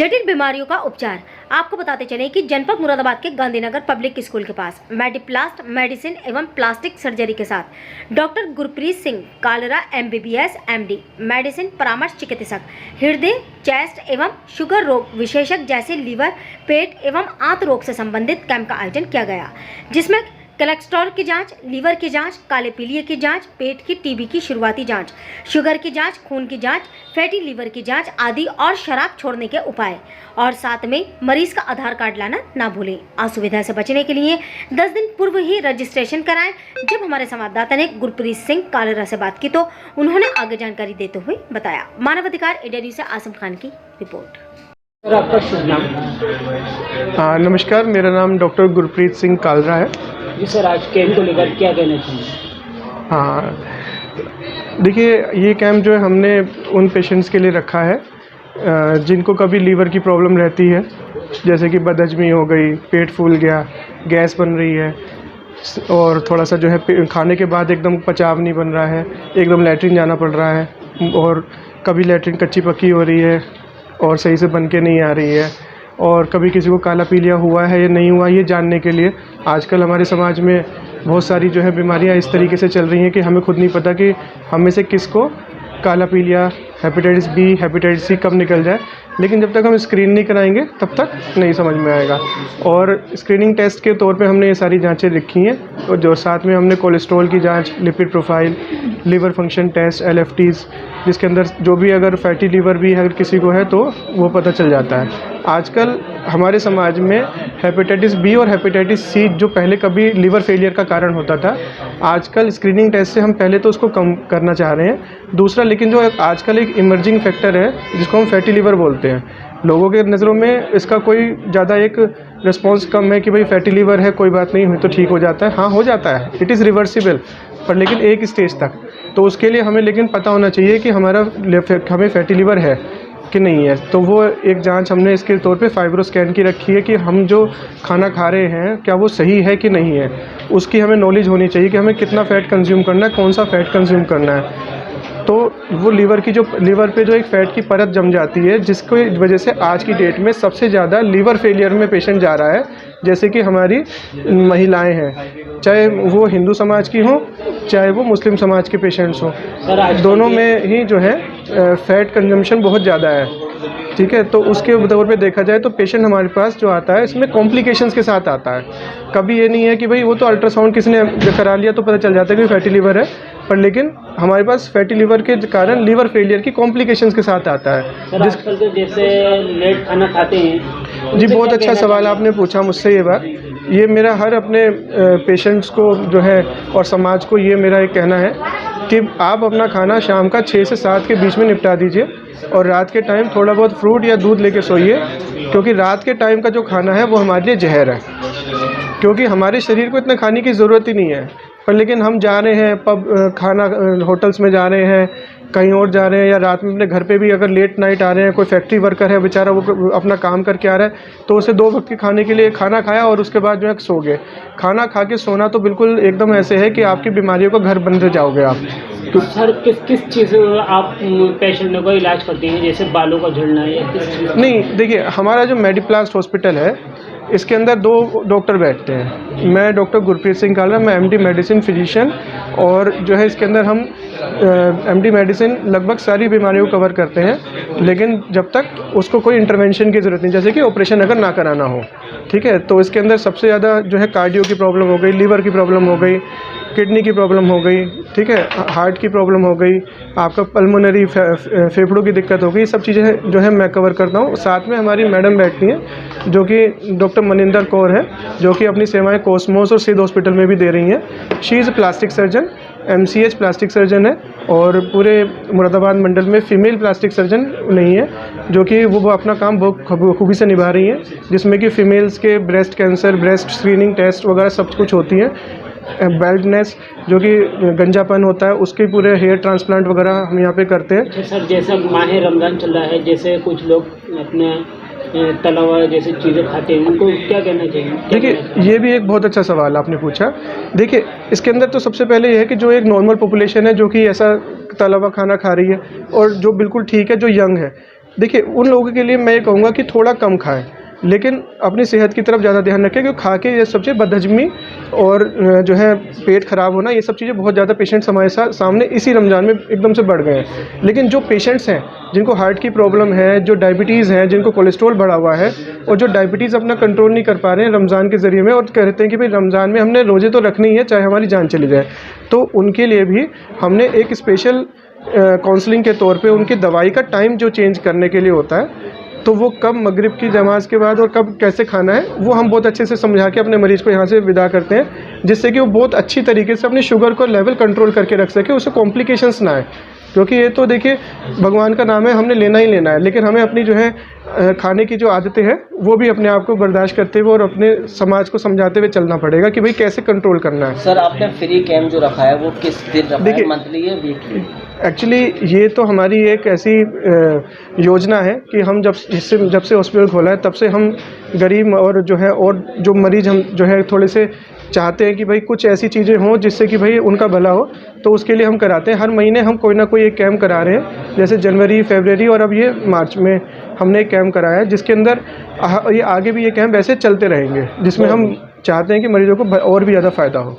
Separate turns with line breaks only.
जटिल बीमारियों का उपचार। आपको बताते चलें कि जनपद मुरादाबाद के गांधीनगर पब्लिक स्कूल के पास मेडिप्लास्ट मेडिसिन एवं प्लास्टिक सर्जरी के साथ doctor Gurpreet Singh Kalra MBBS MD medicine परामर्श चिकित्सक हृदय चेस्ट एवं शुगर रोग विशेषज्ञ जैसे लीवर पेट एवं आंत रोग से संबंधित कैंप का आयोजन किया गया, जिसमें कोलेस्ट्रॉल की जांच, लीवर की जांच, काले पीलिए की जांच, पेट की टीबी की शुरुआती जांच, शुगर की जांच, खून की जांच, फैटी लीवर की जांच आदि और शराब छोड़ने के उपाय, और साथ में मरीज का आधार कार्ड लाना ना भूलें। असुविधा से बचने के लिए 10 दिन पूर्व ही रजिस्ट्रेशन कराएं। जब हमारे संवाददाता ने गुरप्रीत सिंह कालरा से बात की तो उन्होंने आगे जानकारी देते हुए बताया। मानव अधिकार इंडिया न्यूज़ से आसिम खान की रिपोर्ट।
सर, आपका शुभ नाम?
नमस्कार, मेरा नाम डॉक्टर गुरप्रीत सिंह कालरा है।
जी सर, आज कैंप को लेकर क्या कहना चाहिए?
हाँ, देखिए, ये कैंप जो है हमने उन पेशेंट्स के लिए रखा है जिनको कभी लीवर की प्रॉब्लम रहती है, जैसे कि बदहजमी हो गई, पेट फूल गया, गैस बन रही है और थोड़ा सा जो है खाने के बाद एकदम पचाव नहीं बन रहा है, एकदम लैट्रिन जाना पड़ रहा है और कभी लैट्रिन कच्ची पक्की हो रही है और सही से बन के नहीं आ रही है, और कभी किसी को काला पीलिया हुआ है या नहीं हुआ, ये जानने के लिए आजकल हमारे समाज में बहुत सारी जो है बीमारियां इस तरीके से चल रही हैं कि हमें खुद नहीं पता कि हम में से किसको काला पीलिया, हेपेटाइटिस B, हेपेटाइटिस C कब निकल जाए। लेकिन जब तक हम स्क्रीन नहीं कराएंगे तब तक नहीं समझ में आएगा। और स्क्रीनिंग टेस्ट के तौर पे हमने ये सारी जांचें लिखी हैं, और जो साथ में हमने कोलेस्ट्रॉल की जांच, lipid profile, liver function test, LFTs, जिसके अंदर जो भी अगर फैटी लीवर भी अगर किसी को है तो वो पता चल जाता है। आजकल हमारे समाज में हेपेटाइटिस B और हेपेटाइटिस C जो पहले कभी लीवर फेलियर का कारण होता था, आजकल स्क्रीनिंग टेस्ट से हम पहले तो उसको कम करना चाह रहे हैं। दूसरा, लेकिन जो आजकल एक इमर्जिंग फैक्टर है जिसको हम फैटी लीवर बोलते हैं, लोगों के नज़रों में इसका कोई ज़्यादा एक रिस्पॉन्स कम है कि भाई फैटी लीवर है, कोई बात नहीं हुई तो ठीक हो जाता है। हाँ, हो जाता है, इट इज़ रिवर्सिबल, पर लेकिन एक स्टेज तक। तो उसके लिए हमें लेकिन पता होना चाहिए कि हमें फैटी लीवर है कि नहीं है। तो वो एक जांच हमने इसके तौर पे फाइब्रोस्कैन की रखी है कि हम जो खाना खा रहे हैं क्या वो सही है कि नहीं है। उसकी हमें नॉलेज होनी चाहिए कि हमें कितना फ़ैट कंज्यूम करना है, कौन सा फ़ैट कंज्यूम करना है। तो वो लीवर पे जो एक फ़ैट की परत जम जाती है, जिसकी वजह से आज की डेट में सबसे ज़्यादा लीवर फेलियर में पेशेंट जा रहा है। जैसे कि हमारी महिलाएं हैं, चाहे वो हिंदू समाज की हों चाहे वो मुस्लिम समाज के पेशेंट्स हों, दोनों में ही जो है फ़ैट कंजम्पशन बहुत ज़्यादा है। ठीक है, तो उसके तौर पे देखा जाए तो पेशेंट हमारे पास जो आता है इसमें कॉम्प्लिकेशंस के साथ आता है। कभी ये नहीं है कि भाई वो तो अल्ट्रासाउंड किसी ने करा लिया तो पता चल जाता है कि फैटी लीवर है, पर लेकिन हमारे पास फैटी लीवर के कारण लीवर फेलियर की कॉम्प्लिकेशंस के साथ आता है।
आजकल तो जैसे लेट खाना खाते हैं।
जी, बहुत अच्छा सवाल आपने पूछा मुझसे ये बात। ये मेरा हर अपने पेशेंट्स को जो है और समाज को ये मेरा एक कहना है कि आप अपना खाना शाम का 6 से 7 के बीच में निपटा दीजिए और रात के टाइम थोड़ा बहुत फ्रूट या दूध लेके सोइए, क्योंकि रात के टाइम का जो खाना है वो हमारे लिए जहर है। क्योंकि हमारे शरीर को इतना खाने की ज़रूरत ही नहीं है, पर लेकिन हम जा रहे हैं खाना होटल्स में जा रहे हैं, कहीं और जा रहे हैं, या रात में अपने घर पे भी अगर लेट नाइट आ रहे हैं, कोई फैक्ट्री वर्कर है बेचारा वो अपना काम करके आ रहा है तो उसे 2 वक्त के खाने के लिए खाना खाया और उसके बाद जो है सो गए। खाना खा के सोना तो बिल्कुल एकदम ऐसे है कि आपकी बीमारियों का घर बन जाओगे आप।
तो सर, किस चीज़ आप पेशेंटों का इलाज करते हैं, जैसे बालों का झड़ना या किस चीज़?
नहीं, देखिए, हमारा जो मेडिप्लास्ट हॉस्पिटल है इसके अंदर 2 डॉक्टर बैठते हैं। मैं डॉक्टर गुरप्रीत सिंह कालरा, मैं MD मेडिसिन फिजिशियन, और जो है इसके अंदर हम MD मेडिसिन लगभग सारी बीमारियों को कवर करते हैं, लेकिन जब तक उसको कोई इंटरवेंशन की ज़रूरत नहीं, जैसे कि ऑपरेशन अगर ना कराना हो। ठीक है, तो इसके अंदर सबसे ज़्यादा जो है कार्डियो की प्रॉब्लम हो गई, लीवर की प्रॉब्लम हो गई, किडनी की प्रॉब्लम हो गई, ठीक है, हार्ट की प्रॉब्लम हो गई, आपका पल्मोनरी फेफड़ों की दिक्कत हो गई, सब चीज़ें जो है मैं कवर करता हूँ। साथ में हमारी मैडम बैठती हैं जो कि डॉक्टर मनिंदर कौर है, जो कि अपनी सेवाएं कॉस्मोस और सिद्ध हॉस्पिटल में भी दे रही हैं। She is plastic surgeon, MCH plastic surgeon है, और पूरे मुरादाबाद मंडल में फ़ीमेल प्लास्टिक सर्जन नहीं है, जो कि वो अपना काम बहुत खूबी से निभा रही हैं, जिसमें कि फ़ीमेल्स के breast cancer, breast screening test वगैरह सब कुछ होती हैं। बेल्डनेस जो कि गंजापन होता है उसके पूरे हेयर ट्रांसप्लांट वगैरह हम यहाँ पे करते हैं।
अच्छा सर, जैसा माह रमज़ान चल रहा है, जैसे कुछ लोग अपने तला हुआ जैसे चीज़ें खाते हैं, उनको क्या कहना चाहिए?
देखिए, ये भी एक बहुत अच्छा सवाल आपने पूछा। देखिए, इसके अंदर तो सबसे पहले ये है कि जो एक नॉर्मल पॉपुलेशन है जो कि ऐसा तला हुआ खाना खा रही है और जो बिल्कुल ठीक है, जो यंग है, देखिए, उन लोगों के लिए मैं ये कहूँगा कि थोड़ा कम खाएं, लेकिन अपनी सेहत की तरफ ज़्यादा ध्यान रखें, क्योंकि खा के ये सब चीज़ बदहज़मी और जो है पेट ख़राब होना, ये सब चीज़ें बहुत ज़्यादा पेशेंट्स हमारे सामने इसी रमज़ान में एकदम से बढ़ गए हैं। लेकिन जो पेशेंट्स हैं जिनको हार्ट की प्रॉब्लम है, जो डायबिटीज़ है, जिनको कोलेस्ट्रॉल बढ़ा हुआ है और जो डायबिटीज़ अपना कंट्रोल नहीं कर पा रहे हैं रमज़ान के ज़रिए में, और कहते हैं कि भाई रमज़ान में हमने रोज़े तो रखने ही है चाहे हमारी जान चली जाए, तो उनके लिए भी हमने एक स्पेशल काउंसलिंग के तौर पे उनकी दवाई का टाइम जो चेंज करने के लिए होता है, तो वो कब मगरिब की नमाज़ के बाद और कब कैसे खाना है, वो हम बहुत अच्छे से समझा के अपने मरीज़ को यहाँ से विदा करते हैं, जिससे कि वो बहुत अच्छी तरीके से अपनी शुगर को लेवल कंट्रोल करके रख सके, उससे कॉम्प्लिकेशंस ना आए। क्योंकि ये तो देखिए भगवान का नाम है, हमने लेना ही लेना है, लेकिन हमें अपनी जो है खाने की जो आदतें हैं वो भी अपने आप को बर्दाश्त करते हुए और अपने समाज को समझाते हुए चलना पड़ेगा कि भाई कैसे कंट्रोल करना है।
सर, आपने फ्री कैंप जो रखा है वो किस दिन रखा है, मंथली या वीकली?
एक्चुअली ये तो हमारी एक ऐसी योजना है कि हम जब से हॉस्पिटल खोला है तब से हम गरीब और जो है और जो मरीज़ हम जो है थोड़े से चाहते हैं कि भाई कुछ ऐसी चीज़ें हों जिससे कि भाई उनका भला हो, तो उसके लिए हम कराते हैं। हर महीने हम कोई ना कोई एक कैंप करा रहे हैं, जैसे जनवरी, फरवरी और अब ये मार्च में हमने एक कैंप कराया है, जिसके अंदर ये आगे भी ये कैंप ऐसे चलते रहेंगे, जिसमें हम चाहते हैं कि मरीज़ों को और भी ज़्यादा फ़ायदा हो।